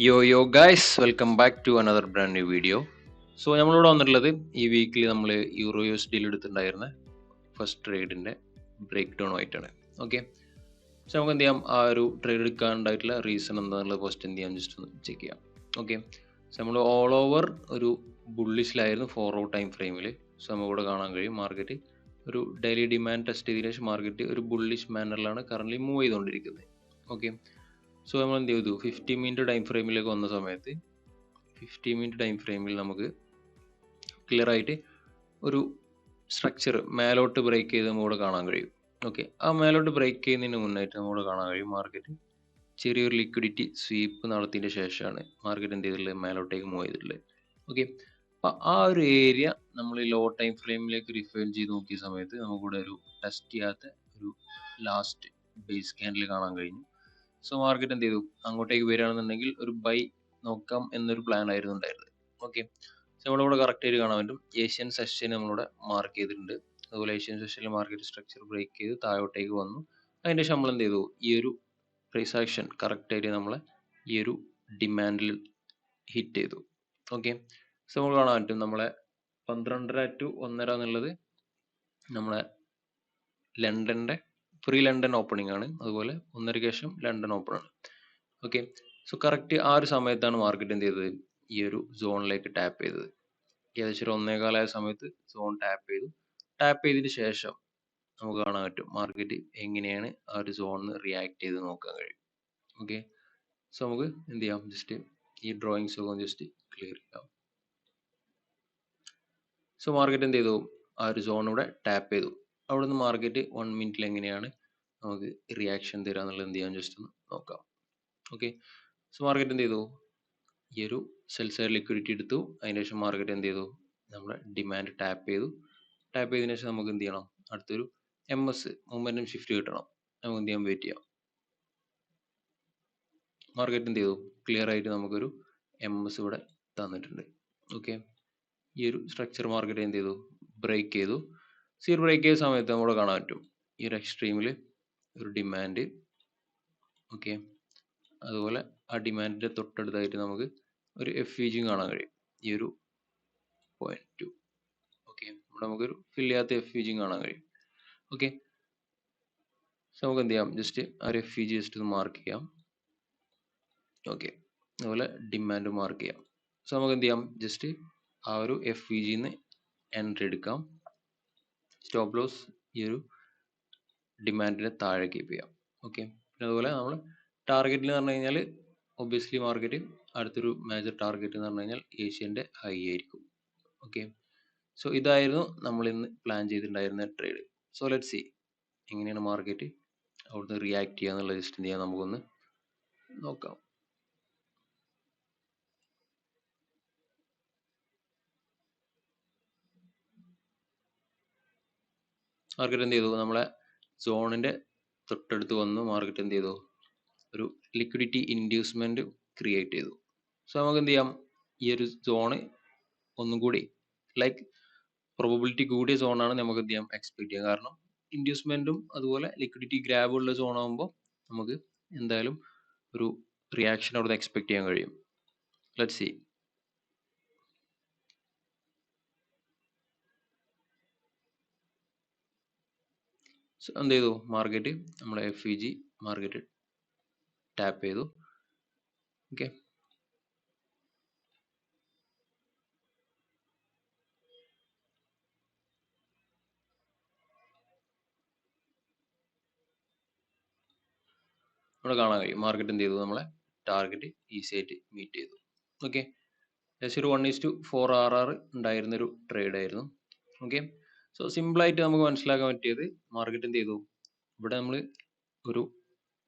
Yo guys, welcome back to another brand new video. So നമ്മളിവിടെ വന്നിട്ടുള്ളത് ഈ വീക്കിൽ നമ്മൾ യൂറോ യു എസ് ഡിയിൽ എടുത്തിട്ടുണ്ടായിരുന്ന ഫസ്റ്റ് ട്രേഡിൻ്റെ ബ്രേക്ക് ഡൗൺ ആയിട്ടാണ്. ഓക്കെ, സോ നമുക്ക് എന്ത് ചെയ്യാം, ആ ഒരു ട്രേഡ് എടുക്കാനുണ്ടായിട്ടുള്ള റീസൺ എന്താണെന്നുള്ളത് ഫസ്റ്റ് എന്ത് ചെയ്യാം, ജസ്റ്റ് ഒന്ന് ചെക്ക് ചെയ്യാം. ഓക്കെ, സോ നമ്മൾ ഓൾ ഓവർ ഒരു ബുള്ളിഷിലായിരുന്നു 4 hour ടൈം ഫ്രെയിമിൽ. സോ നമുക്കിവിടെ കാണാൻ കഴിയും മാർക്കറ്റ് ഒരു ഡെയിലി ഡിമാൻഡ് ടെസ്റ്റ് ചെയ്തതിനു ശേഷം മാർക്കറ്റ് ഒരു ബുള്ളിഷ് മാനറിലാണ് കറൻ്റ് മൂവ് ചെയ്തുകൊണ്ടിരിക്കുന്നത്. ഓക്കെ, സോ നമ്മൾ എന്ത് ചെയ്തു, 50 മിനിറ്റ് ടൈം ഫ്രെയിമിലേക്ക് വന്ന സമയത്ത് 50 മിനിറ്റ് ടൈം ഫ്രെയിമിൽ നമുക്ക് ക്ലിയർ ആയിട്ട് ഒരു സ്ട്രക്ചർ മേലോട്ട് ബ്രേക്ക് ചെയ്ത് നമ്മളിവിടെ കാണാൻ കഴിയും. ഓക്കെ, ആ മേലോട്ട് ബ്രേക്ക് ചെയ്യുന്നതിന് മുന്നായിട്ട് നമ്മളിവിടെ കാണാൻ കഴിയും മാർക്കറ്റ് ചെറിയൊരു ലിക്വിഡിറ്റി സ്വീപ്പ് നടത്തിയതിന് ശേഷമാണ് മാർക്കറ്റ് എന്ത് ചെയ്തിട്ടുള്ളത്, മേലോട്ടേക്ക് മൂവ് ചെയ്തിട്ടുള്ളത്. ഓക്കെ, അപ്പം ആ ഒരു ഏരിയ നമ്മൾ ലോ ടൈം ഫ്രെയിമിലേക്ക് റിഫൈൻ ചെയ്ത് നോക്കിയ സമയത്ത് നമുക്കിവിടെ ഒരു ടെസ്റ്റ് ചെയ്യാത്ത ഒരു ലാസ്റ്റ് ബേസ് ക്യാൻഡിൽ കാണാൻ കഴിഞ്ഞു. സോ മാർക്കറ്റ് എന്ത് ചെയ്തു, അങ്ങോട്ടേക്ക് വരികയാണെന്നുണ്ടെങ്കിൽ ഒരു ബൈ നോക്കാം എന്നൊരു പ്ലാൻ ആയിരുന്നു ഉണ്ടായിരുന്നത്. ഓക്കെ, സോ നമ്മളിവിടെ കറക്റ്റ് ആയിട്ട് കാണാൻ പറ്റും ഏഷ്യൻ സെഷൻ നമ്മളിവിടെ മാർക്ക് ചെയ്തിട്ടുണ്ട്. അതുപോലെ ഏഷ്യൻ സെഷനിൽ മാർക്കറ്റ് സ്ട്രക്ചർ ബ്രേക്ക് ചെയ്ത് താഴോട്ടേക്ക് വന്നു. അതിൻ്റെ ശേഷം നമ്മൾ എന്ത് ചെയ്തു, ഈ ഒരു പ്രൈസ് ആക്ഷൻ കറക്റ്റ് ആയിട്ട് നമ്മളെ ഈ ഒരു ഡിമാൻഡിൽ ഹിറ്റ് ചെയ്തു. ഓക്കെ, സോ നമ്മൾ കാണാൻ പറ്റും നമ്മളെ 12:30 to 1:30 എന്നുള്ളത് നമ്മളെ ലണ്ടൻ്റെ പ്രീ ലണ്ടൻ ഓപ്പണിംഗ് ആണ്. അതുപോലെ 1:30 ശേഷം ലണ്ടൻ ഓപ്പൺ ആണ്. ഓക്കെ, സോ കറക്റ്റ് ആ ഒരു സമയത്താണ് മാർക്കറ്റ് എന്ത് ചെയ്തത്, ഈ ഒരു സോണിലേക്ക് ടാപ്പ് ചെയ്തത്. ഏകദേശം 1:15 സമയത്ത് സോൺ ടാപ്പ് ചെയ്തു. ടാപ്പ് ചെയ്തതിന് ശേഷം നമുക്ക് കാണാൻ പറ്റും മാർക്കറ്റ് എങ്ങനെയാണ് ആ ഒരു സോണിന് റിയാക്ട് ചെയ്ത് നോക്കാൻ കഴിയും. ഓക്കെ, സോ നമുക്ക് എന്ത് ചെയ്യാം, ജസ്റ്റ് ഈ ഡ്രോയിങ്സ് ഒക്കെ ജസ്റ്റ് ക്ലിയർ ചെയ്യാം. സോ മാർക്കറ്റ് എന്ത് ചെയ്തു, ആ ഒരു സോൺ ഇവിടെ ടാപ്പ് ചെയ്തു. അവിടെ നിന്ന് മാർക്കറ്റ് 1 മിനിറ്റിൽ എങ്ങനെയാണ് നമുക്ക് റിയാക്ഷൻ തരിക എന്നുള്ളത് എന്ത് ചെയ്യാൻ ജസ്റ്റ് ഒന്ന് നോക്കാം. ഓക്കെ, സോ മാർക്കറ്റ് എന്ത് ചെയ്തു, ഈ ഒരു സെൽ സൈഡ് ലിക്വിഡിറ്റി എടുത്തു. അതിന് ശേഷം മാർക്കറ്റ് എന്ത് ചെയ്തു, നമ്മുടെ ഡിമാൻഡ് ടാപ്പ് ചെയ്തു. ടാപ്പ് ചെയ്തതിനു ശേഷം നമുക്ക് എന്ത് ചെയ്യണം, അടുത്തൊരു MS മൊമെന്റം ഷിഫ്റ്റ് കിട്ടണം. നമുക്ക് എന്ത് ചെയ്യാം, വെയിറ്റ് ചെയ്യാം. മാർക്കറ്റ് എന്ത് ചെയ്തു, ക്ലിയർ ആയിട്ട് നമുക്കൊരു MS ഇവിടെ തന്നിട്ടുണ്ട്. ഓക്കെ, ഈ ഒരു സ്ട്രക്ചർ മാർക്കറ്റ് എന്ത് ചെയ്തു, ബ്രേക്ക് ചെയ്തു. സീർ ബ്രേക്ക് ചെയ്ത സമയത്ത് നമ്മുടെ കാണാൻ പറ്റും ഈ ഒരു എക്സ്ട്രീമിൽ ഒരു ഡിമാൻഡ്. ഓക്കെ, അതുപോലെ ആ ഡിമാൻഡിന്റെ തൊട്ടടുത്തായിട്ട് നമുക്ക് ഒരു FVG കാണാൻ കഴിയും, ഈ ഒരു 0.2. ഓക്കെ, ഇവിടെ നമുക്കൊരു ഫിൽ ചെയ്യാത്ത FVG കാണാൻ കഴിയും. ഓക്കെ, സോ നമുക്ക് എന്ത് ചെയ്യാം, ജസ്റ്റ് ആ ഒരു FVG ജസ്റ്റ് ഒന്ന് മാർക്ക് ചെയ്യാം. ഓക്കെ, അതുപോലെ ഡിമാൻഡ് മാർക്ക് ചെയ്യാം. സോ നമുക്ക് എന്ത് ചെയ്യാം, ജസ്റ്റ് ആ ഒരു FVGന്ന് എൻട്രി എടുക്കാം. സ്റ്റോപ്പ് ലോസ് ഈ ഒരു ഡിമാൻഡിനെ താഴെ കീപ്പ് ചെയ്യാം. ഓക്കെ, പിന്നെ അതുപോലെ നമ്മൾ ടാർഗറ്റിൽ എന്ന് പറഞ്ഞു കഴിഞ്ഞാൽ ഒബ്വിയസ്ലി മാർക്കറ്റ് അടുത്തൊരു മേജർ ടാർഗറ്റ് എന്ന് പറഞ്ഞു കഴിഞ്ഞാൽ ഏഷ്യൻ്റെ ഹൈ ആയിരിക്കും. ഓക്കെ, സോ ഇതായിരുന്നു നമ്മൾ ഇന്ന് പ്ലാൻ ചെയ്തിട്ടുണ്ടായിരുന്ന ട്രേഡ്. സോ ലെറ്റ് സി എങ്ങനെയാണ് മാർക്കറ്റ് അവിടുന്ന് റിയാക്ട് ചെയ്യുക എന്നുള്ളത് ജസ്റ്റ് എന്ത് ചെയ്യാം, നമുക്കൊന്ന് നോക്കാം. മാർക്കറ്റ് എന്ത് ചെയ്തു, നമ്മളെ സോണിന്റെ തൊട്ടടുത്ത് വന്നു. മാർക്കറ്റ് എന്ത് ചെയ്തു, ഒരു ലിക്വിഡിറ്റി ഇൻഡ്യൂസ്മെന്റ് ക്രിയേറ്റ് ചെയ്തു. സോ നമുക്ക് എന്ത് ചെയ്യാം, ഈ ഒരു സോണ് ഒന്നും കൂടി ലൈക്ക് പ്രോബബിലിറ്റി കൂടിയ സോണാണ് നമുക്ക് എന്ത് ചെയ്യാം, എക്സ്പെക്ട് ചെയ്യാം. കാരണം ഇൻഡ്യൂസ്മെന്റും അതുപോലെ ലിക്വിഡിറ്റി ഗ്രാബ് ഉള്ള സോൺ ആകുമ്പോൾ നമുക്ക് എന്തായാലും ഒരു റിയാക്ഷൻ അവിടെ എക്സ്പെക്ട് ചെയ്യാൻ കഴിയും. Let's see. സോ എന്ത് ചെയ്തു, മാർക്കറ്റ് നമ്മുടെ FVG മാർക്കറ്റ് ടാപ്പ് ചെയ്തു. ഓക്കെ, ഇവിടെ കാണാൻ കഴിയും മാർക്കറ്റ് എന്ത് ചെയ്തു, നമ്മളെ ടാർഗറ്റ് ഈസി ആയിട്ട് മീറ്റ് ചെയ്തു. ഓക്കെ, ഏകദേശം ഒരു 1:4 RR ഉണ്ടായിരുന്നൊരു ട്രേഡ് ആയിരുന്നു. ഓക്കെ, സോ സിമ്പിളായിട്ട് നമുക്ക് മനസ്സിലാക്കാൻ പറ്റിയത് മാർക്കറ്റ് എന്ത് ചെയ്തു, ഇവിടെ നമ്മൾ ഒരു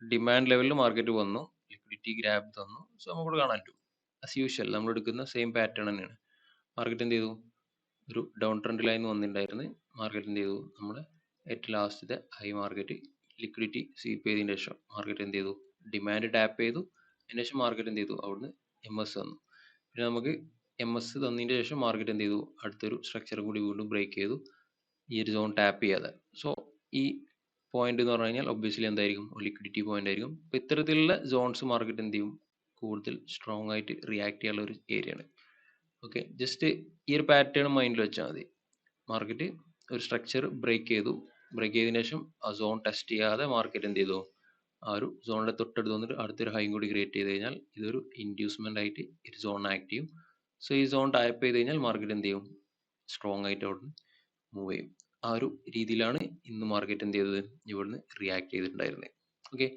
ഡിമാൻഡ് ലെവലിൽ മാർക്കറ്റ് വന്നു, ലിക്വിഡിറ്റി ഗ്രാബ് തന്നു. സോ നമുക്കിവിടെ കാണാൻ പറ്റും ആസ് യൂഷ്വൽ നമ്മൾ എടുക്കുന്ന സെയിം പാറ്റേൺ തന്നെയാണ്. മാർക്കറ്റ് എന്ത് ചെയ്തു, ഒരു ഡൗൺ ട്രെൻഡ് ലൈൻ വന്നിട്ടുണ്ടായിരുന്നു. മാർക്കറ്റ് എന്ത് ചെയ്തു, നമ്മൾ ഏറ്റവും ലാസ്റ്റത്തെ ഹൈ മാർക്കറ്റ് ലിക്വിഡിറ്റി സ്വീപ്പ് ചെയ്തതിന് ശേഷം മാർക്കറ്റ് എന്ത് ചെയ്തു, ഡിമാൻഡ് ടാപ്പ് ചെയ്തു. അതിന് ശേഷം മാർക്കറ്റ് എന്ത് ചെയ്തു, അവിടുന്ന് MS തന്നു. പിന്നെ നമുക്ക് MS തന്നതിന് ശേഷം മാർക്കറ്റ് എന്ത് ചെയ്തു, അടുത്തൊരു സ്ട്രക്ചർ കൂടി വീണ്ടും ബ്രേക്ക് ചെയ്തു, ഈ ഒരു സോൺ ടാപ്പ് ചെയ്യാതെ. സോ ഈ പോയിന്റ് എന്ന് പറഞ്ഞു കഴിഞ്ഞാൽ ഒബ്വിയസ്ലി എന്തായിരിക്കും, ഒരു ലിക്വിഡിറ്റി പോയിന്റ് ആയിരിക്കും. അപ്പോൾ ഇത്തരത്തിലുള്ള സോൺസ് മാർക്കറ്റ് എന്ത് ചെയ്യും, കൂടുതൽ സ്ട്രോങ് ആയിട്ട് റിയാക്ട് ചെയ്യാനുള്ള ഒരു ഏരിയ ആണ്. ഓക്കെ, ജസ്റ്റ് ഈ ഒരു പാറ്റേൺ മൈൻഡിൽ വെച്ചാൽ മതി. മാർക്കറ്റ് ഒരു സ്ട്രക്ചർ ബ്രേക്ക് ചെയ്തു, ബ്രേക്ക് ചെയ്തതിനു ശേഷം ആ സോൺ ടെസ്റ്റ് ചെയ്യാതെ മാർക്കറ്റ് എന്ത് ചെയ്തു, ആ ഒരു സോണിന്റെ തൊട്ടടുത്ത് വന്നിട്ട് അടുത്തൊരു ഹൈ കൂടി ക്രിയേറ്റ് ചെയ്ത് കഴിഞ്ഞാൽ ഇതൊരു ഇൻഡ്യൂസ്മെന്റ് ആയിട്ട് ഈ സോൺ ആക്ട് ചെയ്യും. സോ ഈ സോൺ ടാപ്പ് ചെയ്ത് കഴിഞ്ഞാൽ മാർക്കറ്റ് എന്ത് ചെയ്യും, സ്ട്രോങ് ആയിട്ട് അവിടെ മൂവ് ചെയ്യും. ആ ഒരു രീതിയിലാണ് ഇന്ന് മാർക്കറ്റ് എന്ത് ചെയ്തത്, ഇവിടുന്ന് റിയാക്ട് ചെയ്തിട്ടുണ്ടായിരുന്നത്. ഓക്കെ,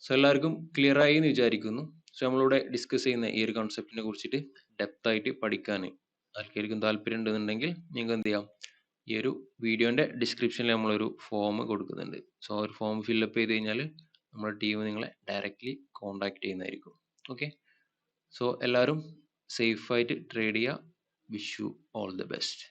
സോ എല്ലാവർക്കും ക്ലിയർ ആയി എന്ന് വിചാരിക്കുന്നു. സോ നമ്മളിവിടെ ഡിസ്കസ് ചെയ്യുന്ന ഈ ഒരു കോൺസെപ്റ്റിനെ കുറിച്ചിട്ട് ഡെപ്ത് ആയിട്ട് പഠിക്കാൻ ആർക്കായിരിക്കും താല്പര്യം ഉണ്ടെന്നുണ്ടെങ്കിൽ നിങ്ങൾക്ക് എന്ത് ചെയ്യാം, ഈ ഒരു വീഡിയോന്റെ ഡിസ്ക്രിപ്ഷനിൽ നമ്മളൊരു ഫോം കൊടുക്കുന്നുണ്ട്. സോ ആ ഒരു ഫോം ഫില്ലപ്പ് ചെയ്ത് കഴിഞ്ഞാൽ നമ്മുടെ ടീം നിങ്ങളെ ഡയറക്റ്റ്ലി കോൺടാക്ട് ചെയ്യുന്നതായിരിക്കും. ഓക്കെ, സോ എല്ലാവരും സേഫ് ആയിട്ട് ട്രേഡ് ചെയ്യുക. Wish you all the best.